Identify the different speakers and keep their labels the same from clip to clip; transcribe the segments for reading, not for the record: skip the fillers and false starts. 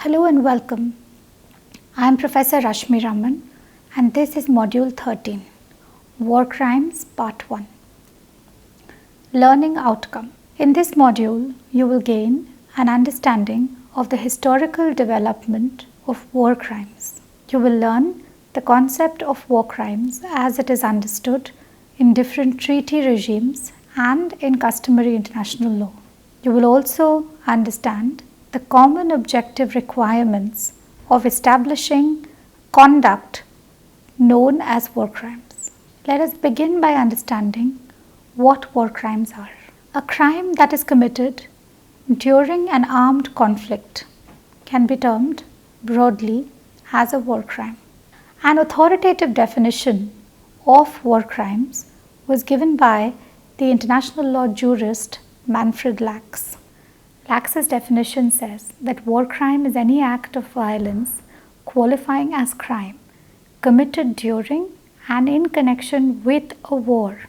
Speaker 1: Hello and welcome. I am Professor Rashmi Raman and this is Module 13, War Crimes Part 1. Learning Outcome. In this module, you will gain an understanding of the historical development of war crimes. You will learn the concept of war crimes as it is understood in different treaty regimes and in customary international law. You will also understand the common objective requirements of establishing conduct known as war crimes. Let us begin by understanding what war crimes are. A crime that is committed during an armed conflict can be termed broadly as a war crime. An authoritative definition of war crimes was given by the international law jurist Manfred Lachs. Lachs's definition says that war crime is any act of violence qualifying as crime committed during and in connection with a war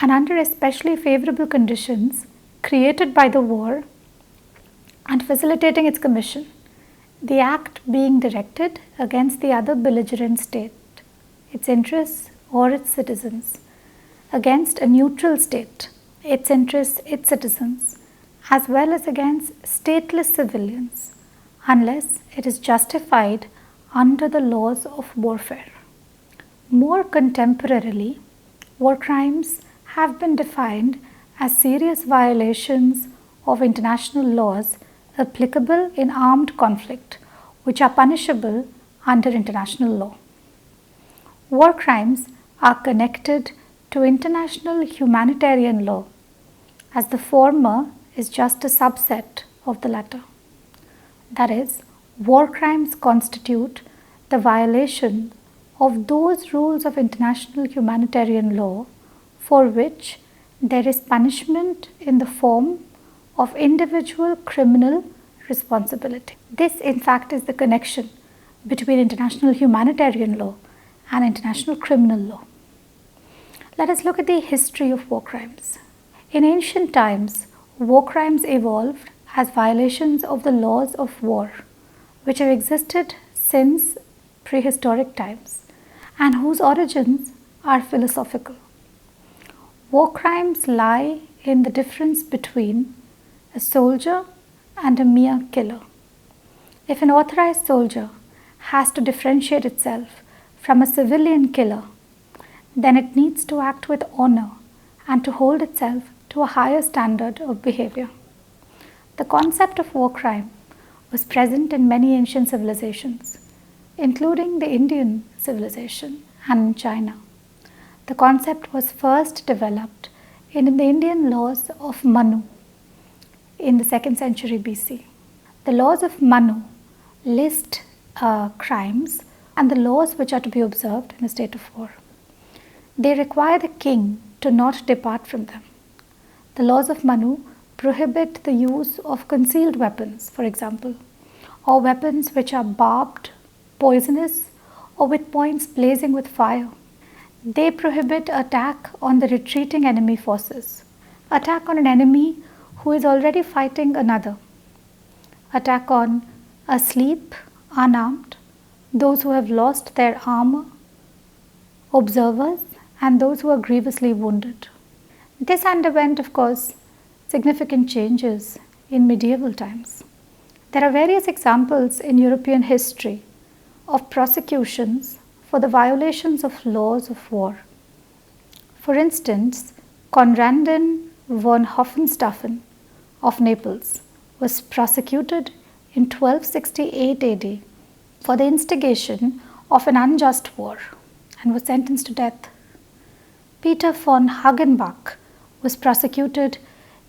Speaker 1: and under especially favorable conditions created by the war and facilitating its commission, the act being directed against the other belligerent state, its interests or its citizens, against a neutral state, its interests, its citizens, as well as against stateless civilians, unless it is justified under the laws of warfare. More contemporarily, war crimes have been defined as serious violations of international laws applicable in armed conflict, which are punishable under international law. War crimes are connected to international humanitarian law, as the former is just a subset of the latter. That is, war crimes constitute the violation of those rules of international humanitarian law for which there is punishment in the form of individual criminal responsibility. This, in fact, is the connection between international humanitarian law and international criminal law. Let us look at the history of war crimes. In ancient times, war crimes evolved as violations of the laws of war, which have existed since prehistoric times and whose origins are philosophical. War crimes lie in the difference between a soldier and a mere killer. If an authorized soldier has to differentiate itself from a civilian killer, then it needs to act with honor and to hold itself to a higher standard of behavior. The concept of war crime was present in many ancient civilizations, including the Indian civilization and in China. The concept was first developed in the Indian laws of Manu in the 2nd century BC. The laws of Manu list crimes and the laws which are to be observed in a state of war. They require the king to not depart from them. The laws of Manu prohibit the use of concealed weapons, for example, or weapons which are barbed, poisonous, or with points blazing with fire. They prohibit attack on the retreating enemy forces, attack on an enemy who is already fighting another, attack on asleep, unarmed, those who have lost their armor, observers, and those who are grievously wounded. This underwent, of course, significant changes in medieval times. There are various examples in European history of prosecutions for the violations of laws of war. For instance, Conradin von Hohenstaufen of Naples was prosecuted in 1268 AD for the instigation of an unjust war and was sentenced to death. Peter von Hagenbach was prosecuted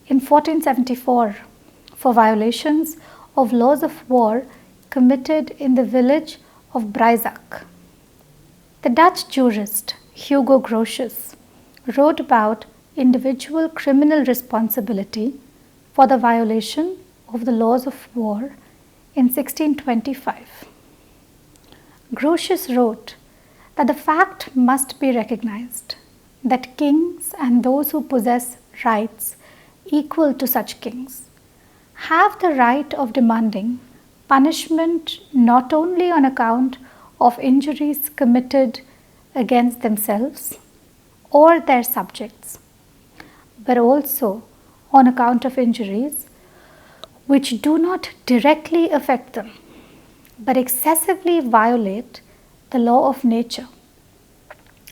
Speaker 1: in 1474 for violations of laws of war committed in the village of Breisach. The Dutch jurist Hugo Grotius wrote about individual criminal responsibility for the violation of the laws of war in 1625. Grotius wrote that the fact must be recognized that kings and those who possess rights equal to such kings have the right of demanding punishment not only on account of injuries committed against themselves or their subjects, but also on account of injuries which do not directly affect them, but excessively violate the law of nature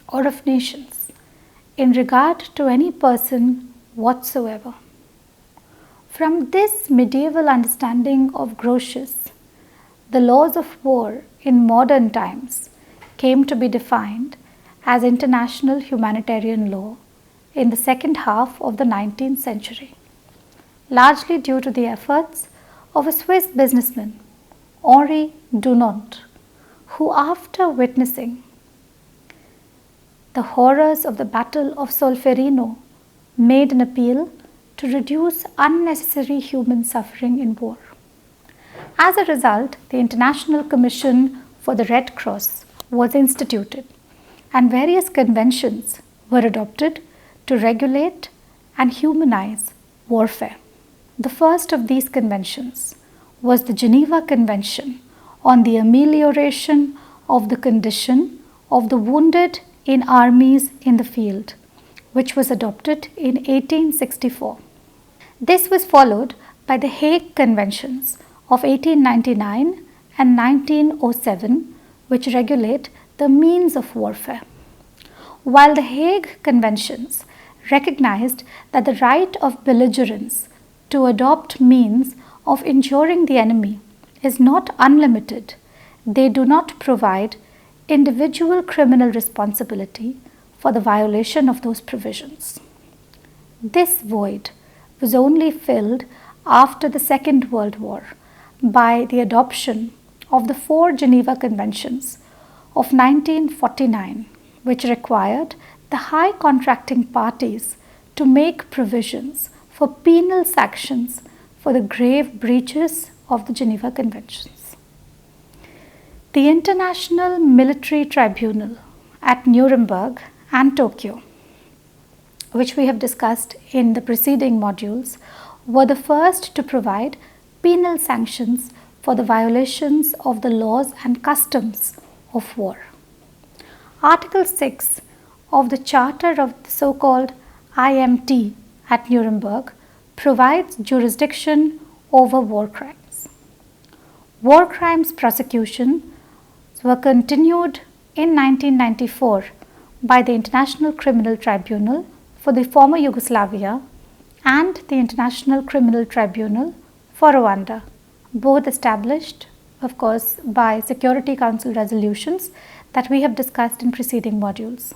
Speaker 1: or of nations in regard to any person whatsoever. From this medieval understanding of Grotius, the laws of war in modern times came to be defined as international humanitarian law in the second half of the 19th century, largely due to the efforts of a Swiss businessman, Henri Dunant, who, after witnessing the horrors of the Battle of Solferino, made an appeal to reduce unnecessary human suffering in war. As a result, the International Commission for the Red Cross was instituted, and various conventions were adopted to regulate and humanize warfare. The first of these conventions was the Geneva Convention on the amelioration of the condition of the wounded in armies in the field, which was adopted in 1864. This was followed by the Hague Conventions of 1899 and 1907, which regulate the means of warfare. While the Hague Conventions recognized that the right of belligerents to adopt means of injuring the enemy is not unlimited, they do not provide individual criminal responsibility for the violation of those provisions. This void was only filled after the Second World War by the adoption of the four Geneva Conventions of 1949, which required the high contracting parties to make provisions for penal sanctions for the grave breaches of the Geneva Conventions. The International Military Tribunal at Nuremberg and Tokyo, which we have discussed in the preceding modules, were the first to provide penal sanctions for the violations of the laws and customs of war. Article 6 of the Charter of the so-called IMT at Nuremberg provides jurisdiction over war crimes. War crimes prosecution were continued in 1994 by the International Criminal Tribunal for the former Yugoslavia and the International Criminal Tribunal for Rwanda, both established, of course, by Security Council resolutions that we have discussed in preceding modules.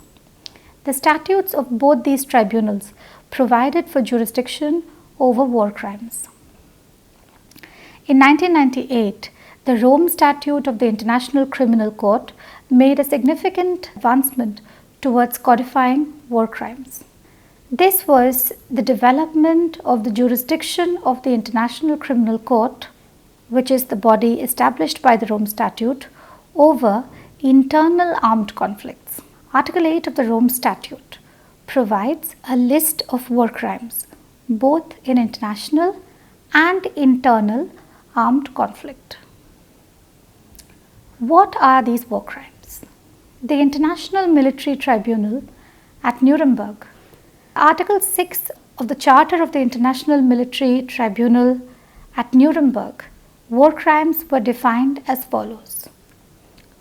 Speaker 1: The statutes of both these tribunals provided for jurisdiction over war crimes. In 1998, the Rome Statute of the International Criminal Court made a significant advancement towards codifying war crimes. This was the development of the jurisdiction of the International Criminal Court, which is the body established by the Rome Statute, over internal armed conflicts. Article 8 of the Rome Statute provides a list of war crimes, both in international and internal armed conflict. What are these war crimes? The International Military Tribunal at Nuremberg. Article 6 of the Charter of the International Military Tribunal at Nuremberg, war crimes were defined as follows: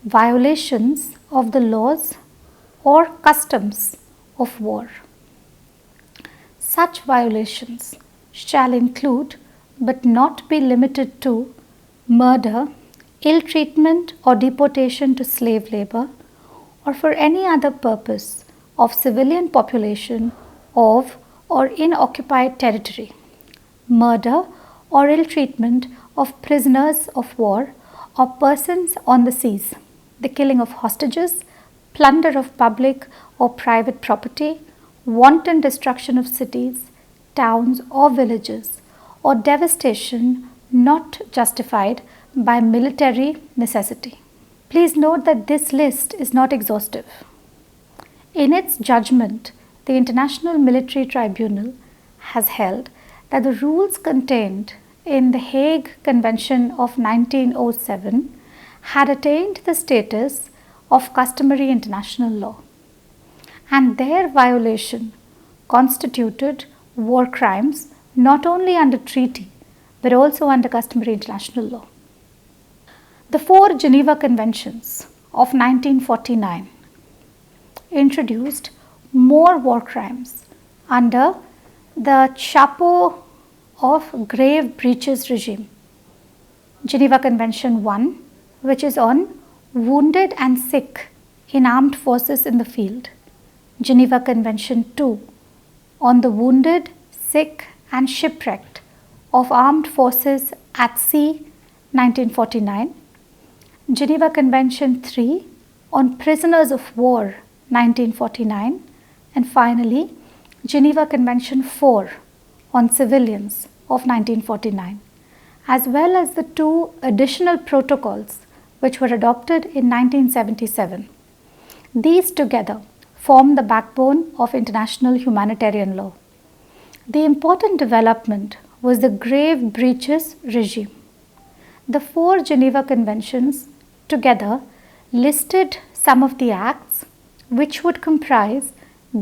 Speaker 1: violations of the laws or customs of war. Such violations shall include, but not be limited to, murder, ill treatment or deportation to slave labor, or for any other purpose of civilian population of or in occupied territory, murder or ill treatment of prisoners of war or persons on the seas, the killing of hostages, plunder of public or private property, wanton destruction of cities, towns or villages, or devastation not justified by military necessity. Please note that this list is not exhaustive. In its judgment, the International Military Tribunal has held that the rules contained in the Hague Convention of 1907 had attained the status of customary international law, and their violation constituted war crimes not only under treaty but also under customary international law. The four Geneva Conventions of 1949 introduced more war crimes under the chapeau of grave breaches regime. Geneva Convention 1, which is on wounded and sick in armed forces in the field. Geneva Convention 2, on the wounded, sick and shipwrecked of armed forces at sea, 1949. Geneva Convention 3, on prisoners of war, 1949, and finally Geneva Convention 4 on civilians of 1949, as well as the two additional protocols which were adopted in 1977. These together form the backbone of international humanitarian law. The important development was the grave breaches regime. The four Geneva Conventions together listed some of the acts which would comprise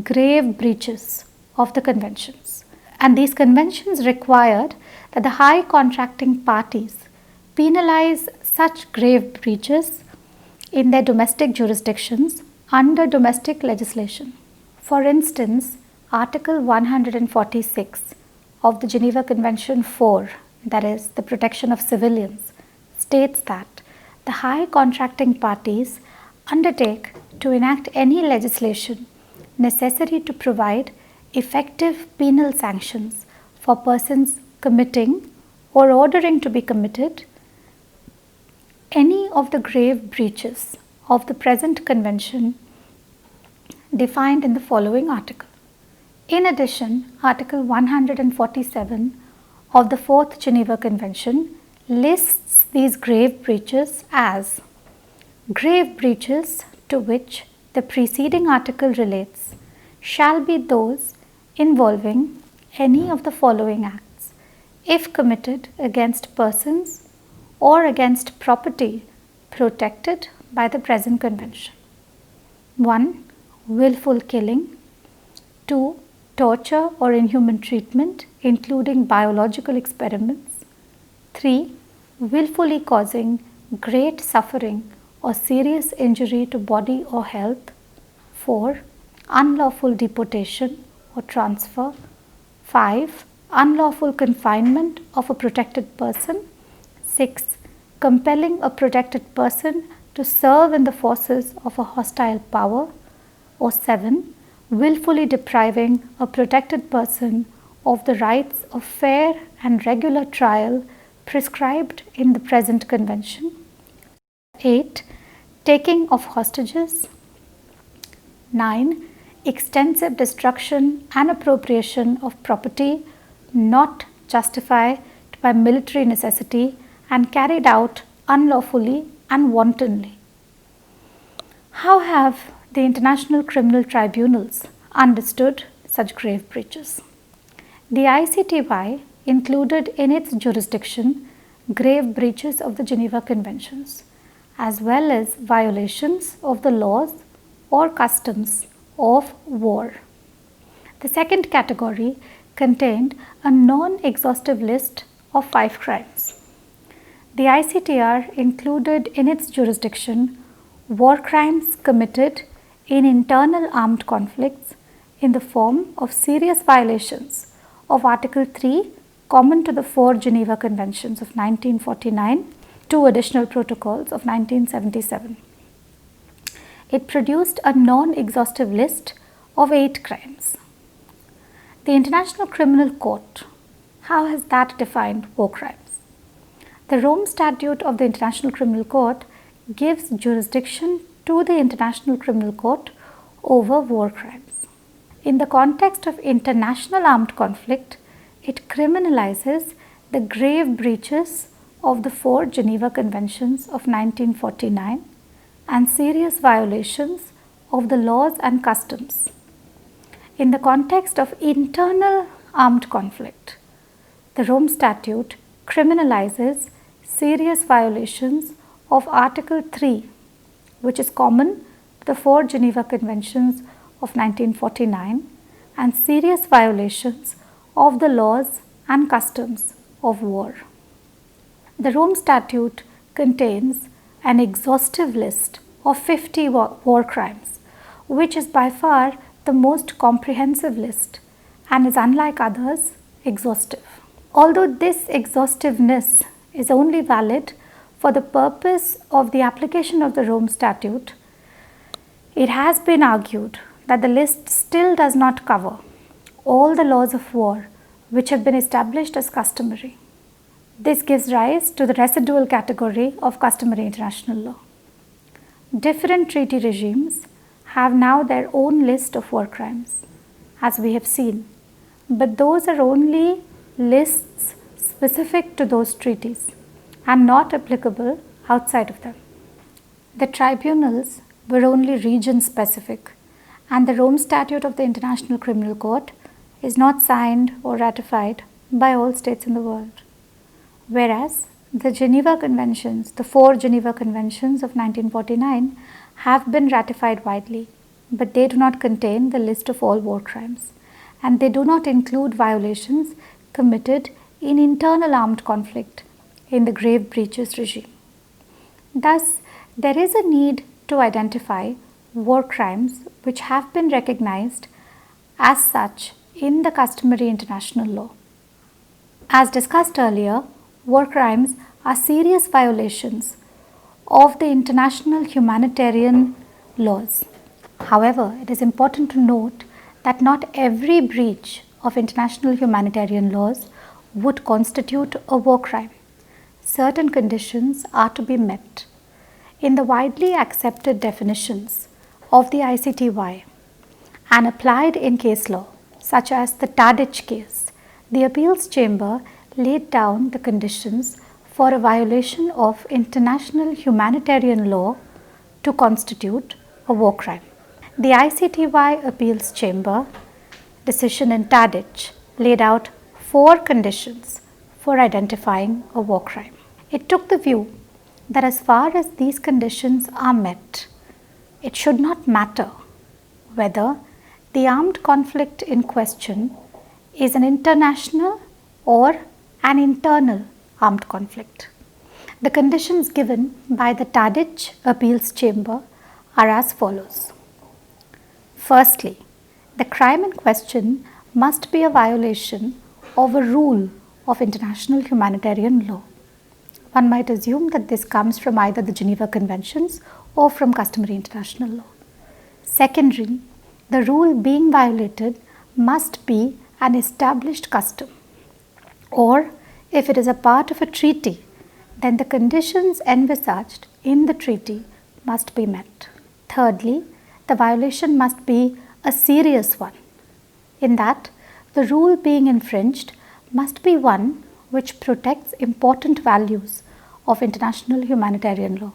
Speaker 1: grave breaches of the conventions, and these conventions required that the high contracting parties penalize such grave breaches in their domestic jurisdictions under domestic legislation. For instance, Article 146 of the Geneva Convention 4, that is the protection of civilians, states that the high contracting parties undertake to enact any legislation necessary to provide effective penal sanctions for persons committing or ordering to be committed any of the grave breaches of the present convention defined in the following article. In addition, Article 147 of the Fourth Geneva Convention lists these grave breaches as grave breaches to which the preceding article relates shall be those involving any of the following acts if committed against persons or against property protected by the present convention. 1. Willful killing. 2. Torture or inhuman treatment including biological experiments. 3. Willfully causing great suffering or serious injury to body or health. 4. Unlawful deportation or transfer. 5. Unlawful confinement of a protected person. 6. Compelling a protected person to serve in the forces of a hostile power. Or 7. Willfully depriving a protected person of the rights of fair and regular trial prescribed in the present convention. 8. Taking of hostages. 9. Extensive destruction and appropriation of property not justified by military necessity and carried out unlawfully and wantonly. How have the international criminal tribunals understood such grave breaches? The ICTY included in its jurisdiction grave breaches of the Geneva Conventions, as well as violations of the laws or customs of war. The second category contained a non-exhaustive list of 5 crimes. The ICTR included in its jurisdiction war crimes committed in internal armed conflicts in the form of serious violations of Article 3 common to the 4 Geneva Conventions of 1949, 2 additional protocols of 1977. It produced a non-exhaustive list of 8 crimes. The International Criminal Court, how has that defined war crimes? The Rome Statute of the International Criminal Court gives jurisdiction to the International Criminal Court over war crimes. In the context of international armed conflict, it criminalizes the grave breaches of the 4 Geneva Conventions of 1949 and serious violations of the laws and customs. In the context of internal armed conflict, the Rome Statute criminalizes serious violations of Article 3, which is common to the 4 Geneva Conventions of 1949, and serious violations of the laws and customs of war. The Rome Statute contains an exhaustive list of 50 war crimes, which is by far the most comprehensive list and is, unlike others, exhaustive. Although this exhaustiveness is only valid for the purpose of the application of the Rome Statute, it has been argued that the list still does not cover all the laws of war which have been established as customary. This gives rise to the residual category of customary international law. Different treaty regimes have now their own list of war crimes, as we have seen, but those are only lists specific to those treaties and not applicable outside of them. The tribunals were only region specific, and the Rome Statute of the International Criminal Court is not signed or ratified by all states in the world. Whereas the Geneva Conventions, the 4 Geneva Conventions of 1949, have been ratified widely, but they do not contain the list of all war crimes, and they do not include violations committed in internal armed conflict in the grave breaches regime. Thus, there is a need to identify war crimes which have been recognized as such in the customary international law. As discussed earlier, war crimes are serious violations of the international humanitarian laws. However, it is important to note that not every breach of international humanitarian laws would constitute a war crime. Certain conditions are to be met. In the widely accepted definitions of the ICTY and applied in case law, such as the Tadic case, the appeals chamber laid down the conditions for a violation of international humanitarian law to constitute a war crime. The ICTY appeals chamber decision in Tadic laid out 4 conditions for identifying a war crime. It took the view that as far as these conditions are met, it should not matter whether the armed conflict in question is an international or an internal armed conflict. The conditions given by the Tadic appeals chamber are as follows. Firstly, the crime in question must be a violation of a rule of international humanitarian law. One might assume that this comes from either the Geneva Conventions or from customary international law. Secondly, the rule being violated must be an established custom, or if it is a part of a treaty, then the conditions envisaged in the treaty must be met. Thirdly, the violation must be a serious one, in that the rule being infringed must be one which protects important values of international humanitarian law,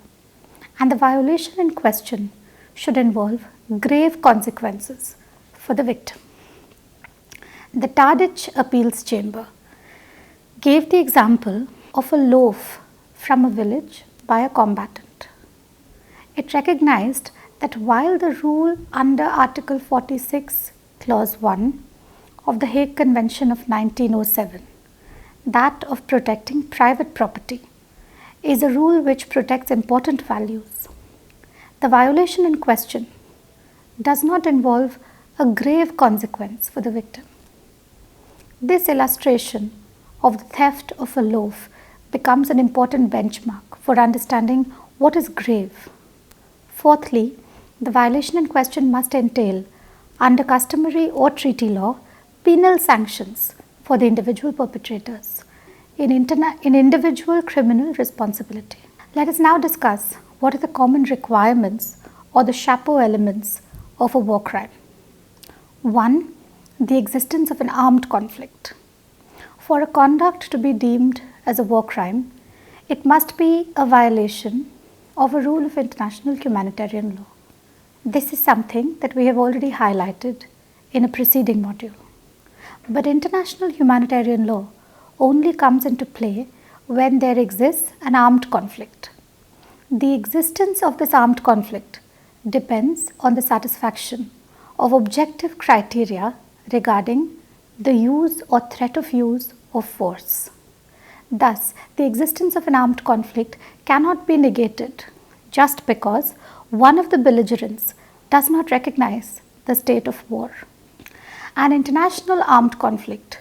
Speaker 1: and the violation in question should involve grave consequences for the victim. The Tadic appeals chamber gave the example of a loaf from a village by a combatant. It recognized that while the rule under Article 46, Clause 1 of the Hague Convention of 1907, that of protecting private property, is a rule which protects important values, the violation in question does not involve a grave consequence for the victim. This illustration of the theft of a loaf becomes an important benchmark for understanding what is grave. Fourthly, the violation in question must entail, under customary or treaty law, penal sanctions for the individual perpetrators in individual criminal responsibility. Let us now discuss what are the common requirements or the chapeau elements of a war crime. 1. The existence of an armed conflict. For a conduct to be deemed as a war crime, it must be a violation of a rule of international humanitarian law. This is something that we have already highlighted in a preceding module. But international humanitarian law only comes into play when there exists an armed conflict. The existence of this armed conflict depends on the satisfaction of objective criteria regarding the use or threat of use of force. Thus, the existence of an armed conflict cannot be negated just because one of the belligerents does not recognize the state of war. An international armed conflict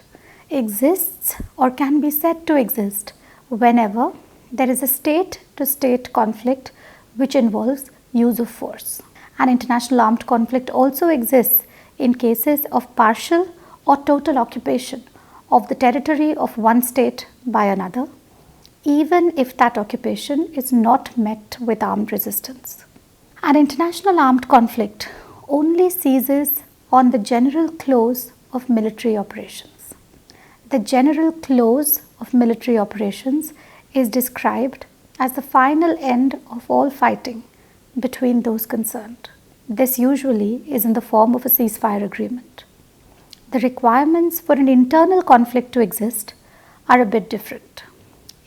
Speaker 1: exists or can be said to exist whenever there is a state-to-state conflict which involves use of force. An international armed conflict also exists in cases of partial or total occupation of the territory of one state by another, even if that occupation is not met with armed resistance. An international armed conflict only ceases on the general close of military operations. The general close of military operations is described as the final end of all fighting between those concerned. This usually is in the form of a ceasefire agreement. The requirements for an internal conflict to exist are a bit different,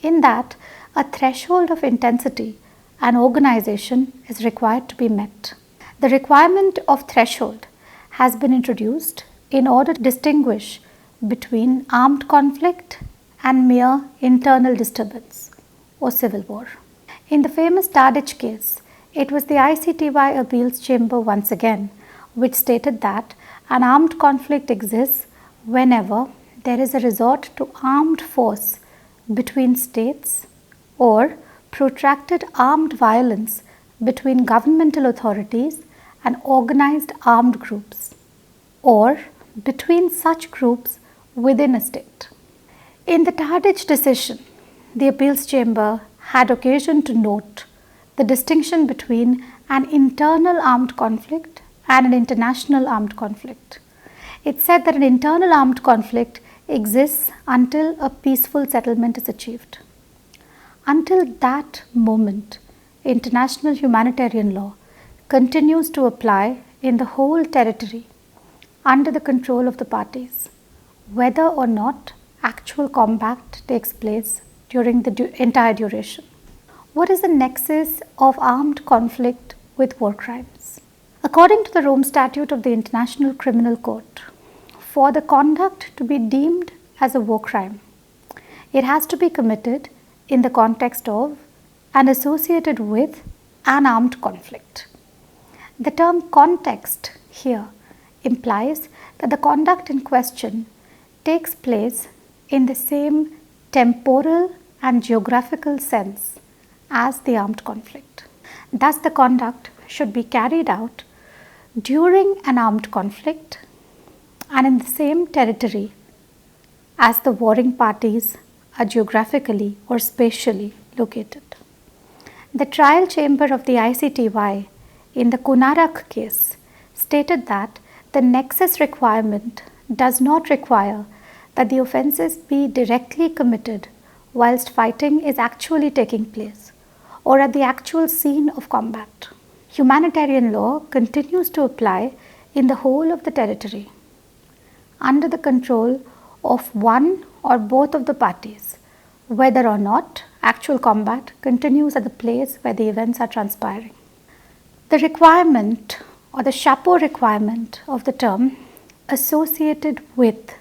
Speaker 1: in that a threshold of intensity and organization is required to be met. The requirement of threshold has been introduced in order to distinguish between armed conflict and mere internal disturbance or civil war. In the famous Tadic case, it was the ICTY Appeals Chamber once again which stated that an armed conflict exists whenever there is a resort to armed force between states or protracted armed violence between governmental authorities and organized armed groups, or between such groups within a state. In the Tadic decision, the Appeals Chamber had occasion to note the distinction between an internal armed conflict and an international armed conflict. It said that an internal armed conflict exists until a peaceful settlement is achieved. Until that moment, international humanitarian law continues to apply in the whole territory under the control of the parties, whether or not actual combat takes place during the entire duration. What is the nexus of armed conflict with war crimes? According to the Rome Statute of the International Criminal Court, for the conduct to be deemed as a war crime, it has to be committed in the context of and associated with an armed conflict. The term context here implies that the conduct in question takes place in the same temporal and geographical sense as the armed conflict. Thus, the conduct should be carried out during an armed conflict and in the same territory as the warring parties are geographically or spatially located. The trial chamber of the ICTY in the Kunarak case stated that the nexus requirement does not require that the offences be directly committed whilst fighting is actually taking place or at the actual scene of combat. Humanitarian law continues to apply in the whole of the territory under the control of one or both of the parties, whether or not actual combat continues at the place where the events are transpiring. The requirement or the chapeau requirement of the term associated with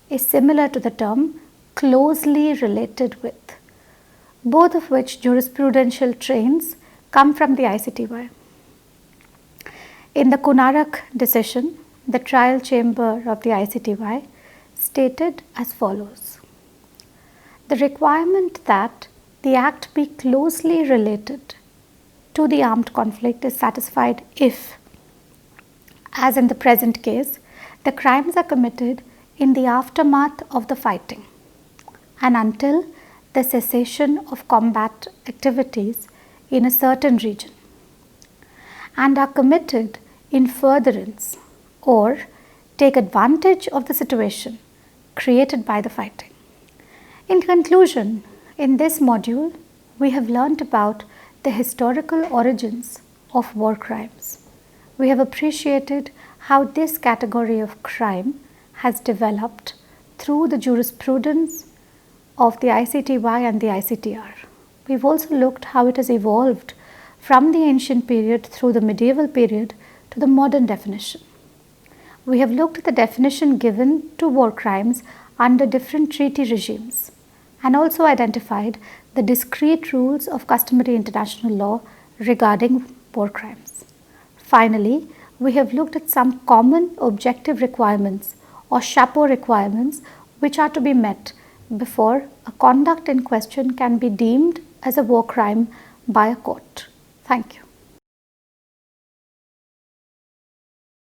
Speaker 1: is similar to the term closely related with, both of which jurisprudential trains come from the ICTY. In the Kunarak decision, the trial chamber of the ICTY stated as follows: the requirement that the act be closely related to the armed conflict is satisfied if, as in the present case, the crimes are committed in the aftermath of the fighting and until the cessation of combat activities in a certain region, and are committed in furtherance or take advantage of the situation created by the fighting. In conclusion, in this module, we have learnt about the historical origins of war crimes. We have appreciated how this category of crime has developed through the jurisprudence of the ICTY and the ICTR. We've also looked how it has evolved from the ancient period through the medieval period to the modern definition. We have looked at the definition given to war crimes under different treaty regimes and also identified the discrete rules of customary international law regarding war crimes. Finally, we have looked at some common objective requirements or chapeau requirements which are to be met before a conduct in question can be deemed as a war crime by a court. Thank you.